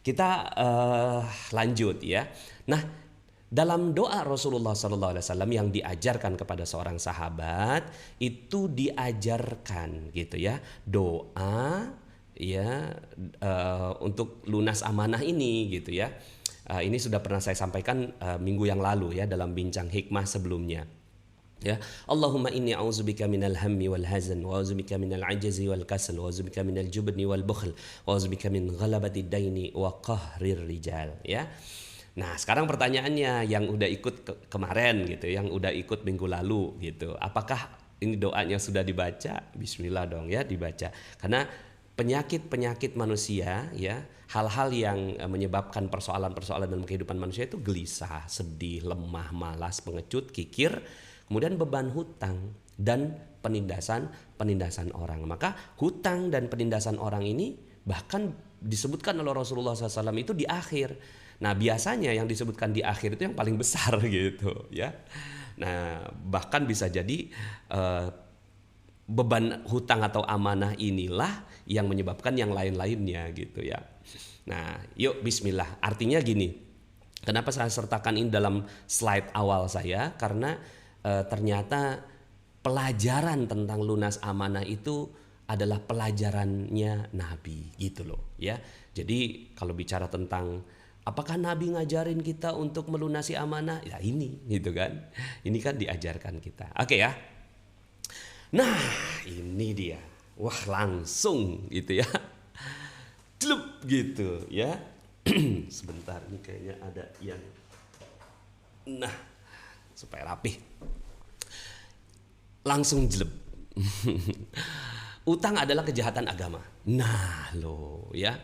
Kita lanjut ya. Nah, dalam doa Rasulullah SAW yang diajarkan kepada seorang sahabat itu diajarkan gitu ya, doa ya untuk lunas amanah ini gitu ya. Ini sudah pernah saya sampaikan minggu yang lalu ya dalam bincang hikmah sebelumnya. Ya, Allahumma inni a'udzubika minal hammi wal hazan wa a'udzubika minal ajazi wal kasal wa a'udzubika minal jubni wal bukhl wa a'udzubika min ghalabati daini wa qahrir rijal ya. Nah, sekarang pertanyaannya yang udah ikut kemarin gitu, yang udah ikut minggu lalu gitu. Apakah ini doanya sudah dibaca? Bismillah dong ya, dibaca. Karena penyakit-penyakit manusia ya, hal-hal yang menyebabkan persoalan-persoalan dalam kehidupan manusia itu gelisah, sedih, lemah, malas, pengecut, kikir, kemudian beban hutang dan penindasan orang. Maka hutang dan penindasan orang ini bahkan disebutkan oleh Rasulullah SAW itu di akhir. Nah, biasanya yang disebutkan di akhir itu yang paling besar gitu ya. Nah, bahkan bisa jadi beban hutang atau amanah inilah yang menyebabkan yang lain-lainnya gitu ya. Nah, yuk bismillah. Artinya gini. Kenapa saya sertakan ini dalam slide awal saya? Karena ternyata pelajaran tentang lunas amanah itu adalah pelajarannya Nabi gitu loh ya. Jadi kalau bicara tentang apakah Nabi ngajarin kita untuk melunasi amanah? Ya ini gitu kan. Ini kan diajarkan kita. Oke ya. Nah, ini dia. Wah, langsung gitu ya. Celup gitu ya. Sebentar ini kayaknya ada yang supaya rapih. Langsung jelek. Utang adalah kejahatan agama. Nah, loh ya.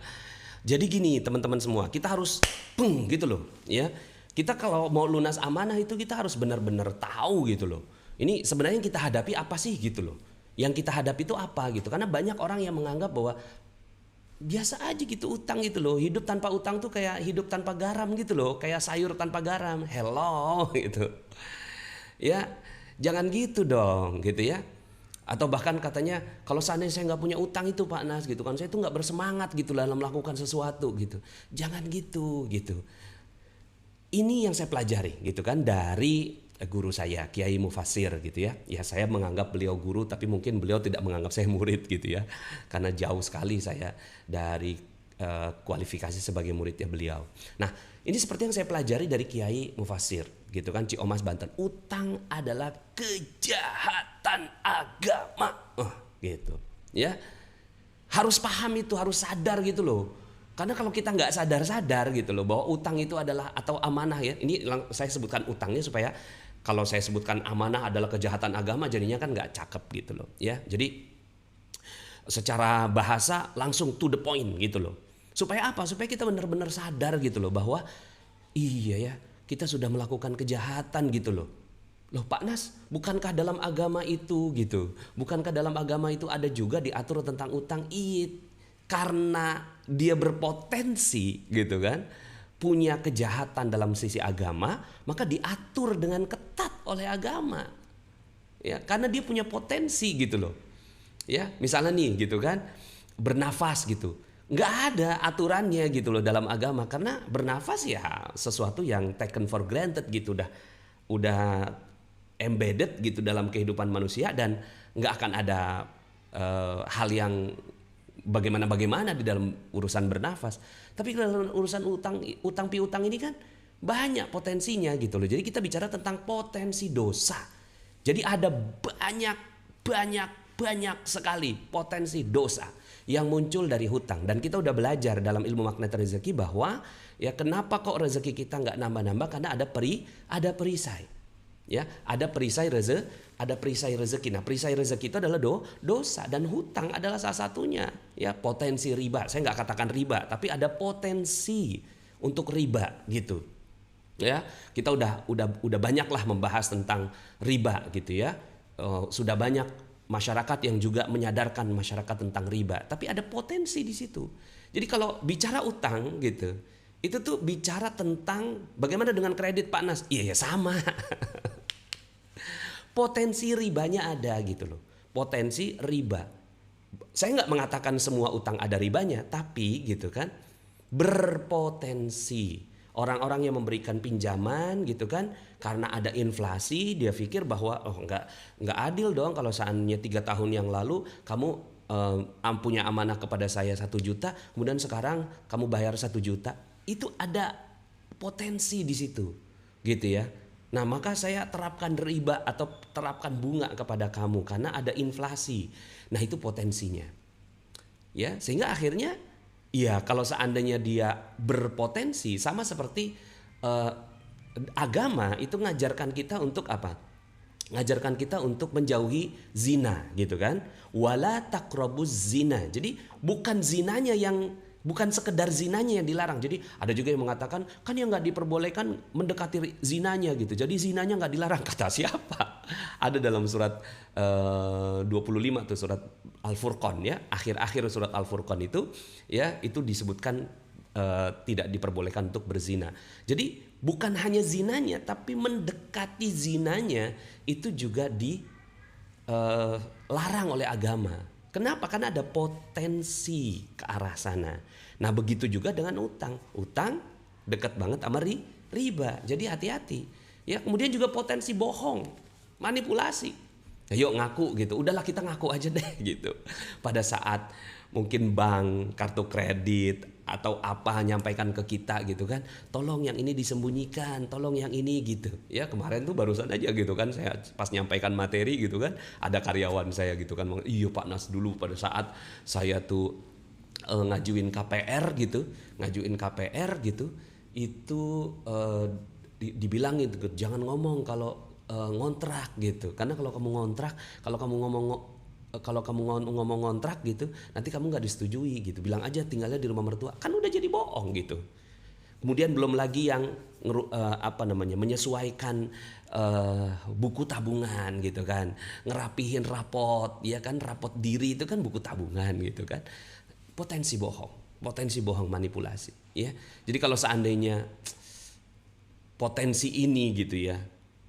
Jadi gini teman-teman semua, kita harus gitu loh ya. Kita kalau mau lunas amanah itu kita harus benar-benar tahu gitu loh. Ini sebenarnya yang kita hadapi apa sih gitu loh. Yang kita hadapi itu apa gitu. Karena banyak orang yang menganggap bahwa biasa aja gitu utang gitu loh. Hidup tanpa utang tuh kayak hidup tanpa garam gitu loh. Kayak sayur tanpa garam. Hello gitu. Ya, jangan gitu dong gitu ya. Atau bahkan katanya kalau seandainya saya nggak punya utang itu Pak Nas gitu kan, saya itu nggak bersemangat gitu dalam melakukan sesuatu gitu. Jangan gitu gitu. Ini yang saya pelajari gitu kan dari guru saya Kiai Mufassir gitu ya. Ya saya menganggap beliau guru tapi mungkin beliau tidak menganggap saya murid gitu ya. Karena jauh sekali saya dari kualifikasi sebagai muridnya beliau. Nah, ini seperti yang saya pelajari dari Kiai Mufassir gitu kan, Ciomas Banten. Utang adalah kejahatan agama. Gitu. Ya. Harus paham itu, harus sadar gitu loh. Karena kalau kita nggak sadar-sadar gitu loh bahwa utang itu adalah atau amanah ya. Ini saya sebutkan utangnya supaya kalau saya sebutkan amanah adalah kejahatan agama jadinya kan nggak cakep gitu loh ya. Jadi secara bahasa langsung to the point gitu loh. Supaya apa? Supaya kita benar-benar sadar gitu loh bahwa iya ya, kita sudah melakukan kejahatan gitu loh. Loh Pak Nas, bukankah dalam agama itu gitu? Bukankah dalam agama itu ada juga diatur tentang utang? Karena dia berpotensi gitu kan, punya kejahatan dalam sisi agama, maka diatur dengan ketat oleh agama. Ya, karena dia punya potensi gitu loh. Ya, misalnya nih gitu kan, bernafas gitu. Nggak ada aturannya gitu loh dalam agama karena bernafas ya sesuatu yang taken for granted gitu, udah embedded gitu dalam kehidupan manusia dan nggak akan ada hal yang bagaimana di dalam urusan bernafas. Tapi dalam urusan utang piutang ini kan banyak potensinya gitu loh. Jadi kita bicara tentang potensi dosa. Jadi ada banyak sekali potensi dosa yang muncul dari hutang. Dan kita udah belajar dalam ilmu magnet rezeki bahwa ya kenapa kok rezeki kita nggak nambah-nambah, karena ada perisai. Ya, ada perisai rezeki. Nah, perisai rezeki itu adalah dosa dan hutang adalah salah satunya. Ya, potensi riba. Saya nggak katakan riba, tapi ada potensi untuk riba gitu. Ya, kita udah banyaklah membahas tentang riba gitu ya. Sudah banyak masyarakat yang juga menyadarkan masyarakat tentang riba, tapi ada potensi di situ. Jadi kalau bicara utang gitu, itu tuh bicara tentang bagaimana dengan kredit Pak Nas. Iya ya sama. Potensi ribanya ada gitu loh. Potensi riba. Saya nggak mengatakan semua utang ada ribanya, tapi gitu kan, berpotensi. Orang-orang yang memberikan pinjaman gitu kan, karena ada inflasi dia pikir bahwa oh nggak adil dong kalau seandainya 3 tahun yang lalu kamu punya amanah kepada saya 1 juta, kemudian sekarang kamu bayar 1 juta. Itu ada potensi di situ, gitu ya. Nah maka saya terapkan riba atau terapkan bunga kepada kamu karena ada inflasi. Nah itu potensinya, ya sehingga akhirnya ya kalau seandainya dia berpotensi sama seperti agama itu ngajarkan kita untuk apa? Ngajarkan kita untuk menjauhi zina gitu kan. Wala taqrabuz zina. Jadi bukan zinanya yang bukan sekedar zinanya yang dilarang. Jadi ada juga yang mengatakan kan yang nggak diperbolehkan mendekati zinanya gitu. Jadi zinanya nggak dilarang. Kata siapa? Ada dalam surat 25 tuh surat Al-Furqan ya. Akhir-akhir surat Al-Furqan itu ya itu disebutkan tidak diperbolehkan untuk berzina. Jadi bukan hanya zinanya tapi mendekati zinanya itu juga dilarang oleh agama. Kenapa? Karena ada potensi ke arah sana. Nah begitu juga dengan utang. Utang dekat banget sama riba. Jadi hati-hati. Ya kemudian juga potensi bohong, manipulasi. Ya, yuk ngaku gitu. Udahlah kita ngaku aja deh gitu. Pada saat mungkin bank, kartu kredit atau apa nyampaikan ke kita gitu kan. Tolong yang ini disembunyikan, tolong yang ini gitu. Ya kemarin tuh barusan aja gitu kan saya pas nyampaikan materi gitu kan. Ada karyawan saya gitu kan. Iya Pak Nas dulu pada saat saya tuh ngajuin KPR gitu. Ngajuin KPR gitu. Itu dibilangin gitu, jangan ngomong kalau ngontrak gitu. Karena kalau kamu ngontrak, kalau kamu ngomong ngontrak gitu, nanti kamu nggak disetujui gitu. Bilang aja tinggalnya di rumah mertua, kan udah jadi bohong gitu. Kemudian belum lagi yang menyesuaikan buku tabungan gitu kan, ngerapihin rapot, ya kan rapot diri itu kan buku tabungan gitu kan. Potensi bohong manipulasi. Ya, jadi kalau seandainya potensi ini gitu ya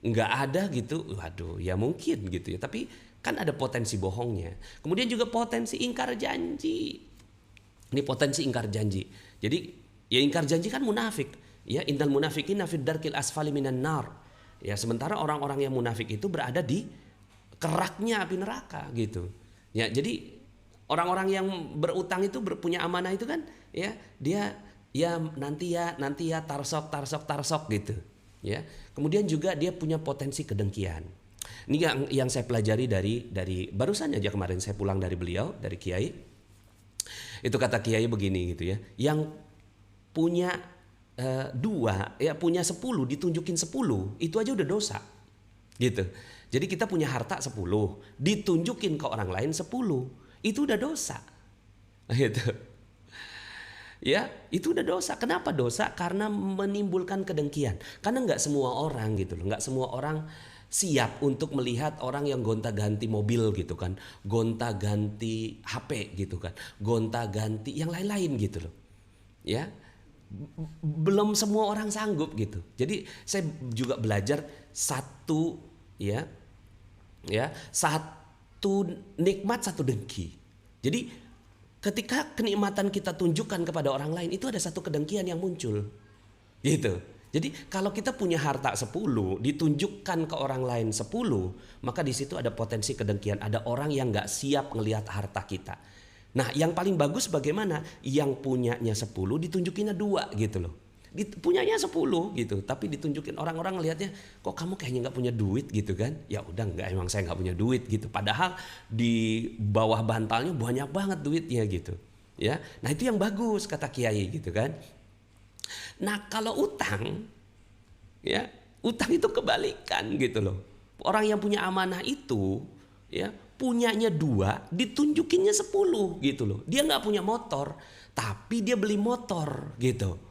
nggak ada gitu, waduh ya mungkin gitu ya. Tapi kan ada potensi bohongnya. Kemudian juga potensi ingkar janji. Ini potensi ingkar janji. Jadi ya ingkar janji kan munafik. Ya innal munafiqina fid darkil asfali minan nar. Ya sementara orang-orang yang munafik itu berada di keraknya api neraka gitu. Ya jadi orang-orang yang berutang itu punya amanah itu kan ya dia ya nanti ya tarsok gitu. Ya. Kemudian juga dia punya potensi kedengkian. Ini yang saya pelajari dari barusan aja kemarin saya pulang dari beliau, dari Kiai. Itu kata Kiai begini gitu ya. Yang punya 2, ya punya 10 ditunjukin 10, itu aja udah dosa. Gitu. Jadi kita punya harta 10, ditunjukin ke orang lain 10, itu udah dosa. Gitu. Ya itu udah dosa. Kenapa dosa? Karena menimbulkan kedengkian. Karena nggak semua orang gitu loh, nggak semua orang siap untuk melihat orang yang gonta-ganti mobil gitu kan, gonta-ganti HP gitu kan, gonta-ganti yang lain-lain gitu loh. Ya belum semua orang sanggup gitu. Jadi saya juga belajar satu nikmat satu dengki. Jadi ketika kenikmatan kita tunjukkan kepada orang lain itu ada satu kedengkian yang muncul. Gitu. Jadi kalau kita punya harta 10 ditunjukkan ke orang lain 10, maka di situ ada potensi kedengkian. Ada orang yang nggak siap ngelihat harta kita. Nah, yang paling bagus bagaimana? Yang punyanya 10 ditunjukinnya 2 gitu loh. Punyanya 10 gitu, tapi ditunjukin orang-orang ngelihatnya kok kamu kayaknya nggak punya duit gitu kan. Ya udah nggak, emang saya nggak punya duit gitu. Padahal di bawah bantalnya banyak banget duitnya gitu. Ya, nah itu yang bagus kata Kiai gitu kan. Nah kalau utang, ya utang itu kebalikan gitu loh. Orang yang punya amanah itu, ya punyanya 2, ditunjukinnya 10 gitu loh. Dia nggak punya motor, tapi dia beli motor gitu.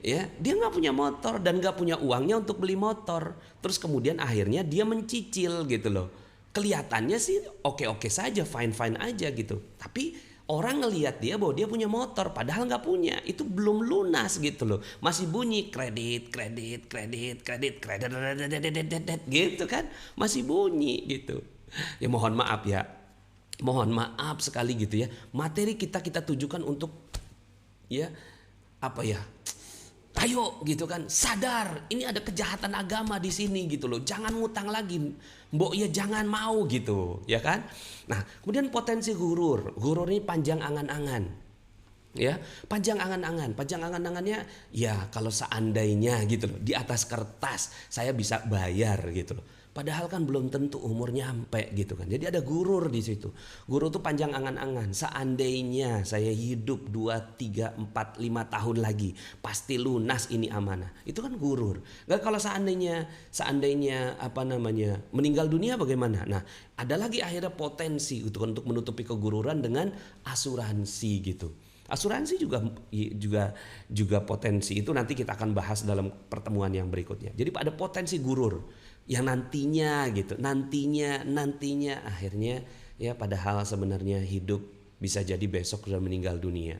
Ya, dia nggak punya motor dan nggak punya uangnya untuk beli motor. Terus kemudian akhirnya dia mencicil gitu loh. Kelihatannya sih oke-oke saja, fine-fine aja gitu. Tapi orang ngelihat dia bahwa dia punya motor, padahal nggak punya. Itu belum lunas gitu loh. Masih bunyi kredit gitu kan, masih bunyi gitu. Ya mohon maaf ya, mohon maaf sekali gitu ya. Materi kita tujukan untuk ya apa ya? Ayo gitu kan, sadar ini ada kejahatan agama di sini gitu loh. Jangan ngutang lagi. Mbok ya jangan mau gitu, ya kan? Nah, kemudian potensi gurur. Gurur ini panjang angan-angan. Ya, panjang angan-angannya ya kalau seandainya gitu loh, di atas kertas saya bisa bayar gitu loh. Padahal kan belum tentu umur nyampe gitu kan. Jadi ada gurur di situ. Gurur tuh panjang angan-angan. Seandainya saya hidup 2, 3, 4, 5 tahun lagi, pasti lunas ini amanah. Itu kan gurur. Nggak, kalau seandainya apa namanya meninggal dunia bagaimana? Nah, ada lagi akhirnya potensi untuk menutupi kegururan dengan asuransi gitu. Asuransi juga potensi, itu nanti kita akan bahas dalam pertemuan yang berikutnya. Jadi ada potensi gurur yang nantinya akhirnya ya padahal sebenarnya hidup bisa jadi besok sudah meninggal dunia.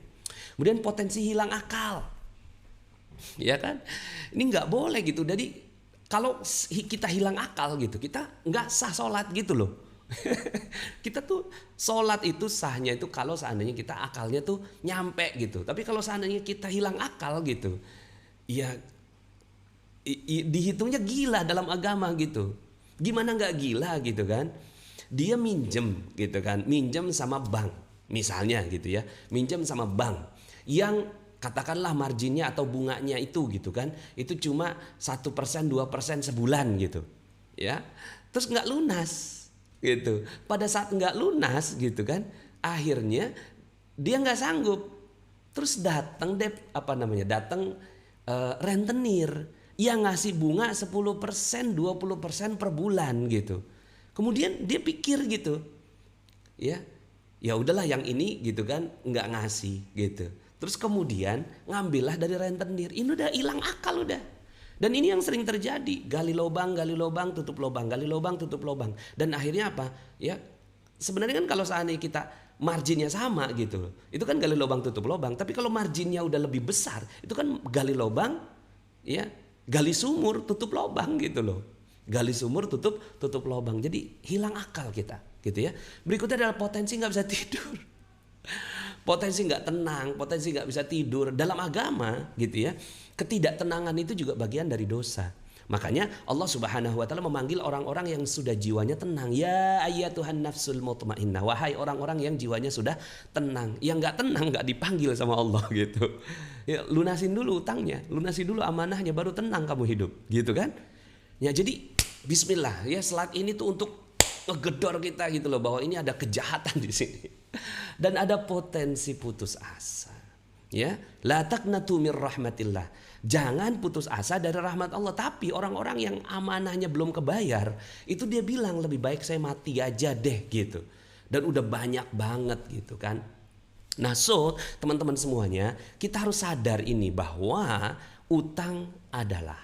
Kemudian potensi hilang akal. Ya kan? Ini nggak boleh gitu. Jadi kalau kita hilang akal gitu, kita nggak sah sholat gitu loh. Kita tuh sholat itu sahnya itu kalau seandainya kita akalnya tuh nyampe gitu. Tapi kalau seandainya kita hilang akal gitu, ya dihitungnya gila dalam agama gitu. Gimana nggak gila gitu kan? Dia minjem gitu kan, minjem sama bank misalnya gitu ya, minjem sama bank yang katakanlah marginnya atau bunganya itu gitu kan, itu cuma 1%, 2% sebulan gitu, ya. Terus nggak lunas. Gitu. Pada saat nggak lunas gitu kan, akhirnya dia nggak sanggup. Terus datang rentenir yang ngasih bunga 10%, 20% per bulan gitu. Kemudian dia pikir gitu, ya udahlah yang ini gitu kan nggak ngasih gitu. Terus kemudian ngambillah dari rentenir. Ini udah hilang akal udah. Dan ini yang sering terjadi, gali lubang, tutup lubang, gali lubang, tutup lubang. Dan akhirnya apa? Ya, sebenarnya kan kalau seandainya kita marginnya sama gitu, itu kan gali lubang, tutup lubang. Tapi kalau marginnya udah lebih besar, itu kan gali lubang, ya, gali sumur, tutup lubang gitu loh. Gali sumur, tutup lubang. Jadi hilang akal kita, gitu ya. Berikutnya adalah potensi nggak bisa tidur. Potensi nggak tenang, potensi nggak bisa tidur. Dalam agama gitu ya, ketidaktenangan itu juga bagian dari dosa. Makanya Allah Subhanahu wa taala memanggil orang-orang yang sudah jiwanya tenang. Ya ayyatuhan nafsul mutmainnah. Wahai orang-orang yang jiwanya sudah tenang. Yang nggak tenang nggak dipanggil sama Allah gitu. Ya, lunasin dulu utangnya, lunasin dulu amanahnya, baru tenang kamu hidup, gitu kan? Ya jadi bismillah ya, salat ini tuh untuk ngegedor kita gitu loh, bahwa ini ada kejahatan di sini. Dan ada potensi putus asa. Ya, la taqnatu mir rahmatillah. Jangan putus asa dari rahmat Allah. Tapi orang-orang yang amanahnya belum kebayar, itu dia bilang lebih baik saya mati aja deh gitu. Dan udah banyak banget gitu kan. Nah, teman-teman semuanya, kita harus sadar ini bahwa utang adalah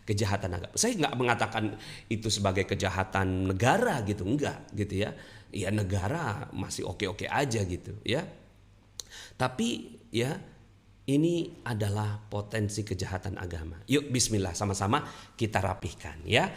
kejahatan agama. Saya nggak mengatakan itu sebagai kejahatan negara gitu, enggak gitu ya. Ya negara masih oke-oke aja gitu ya. Tapi ya ini adalah potensi kejahatan agama. Yuk bismillah sama-sama kita rapihkan ya.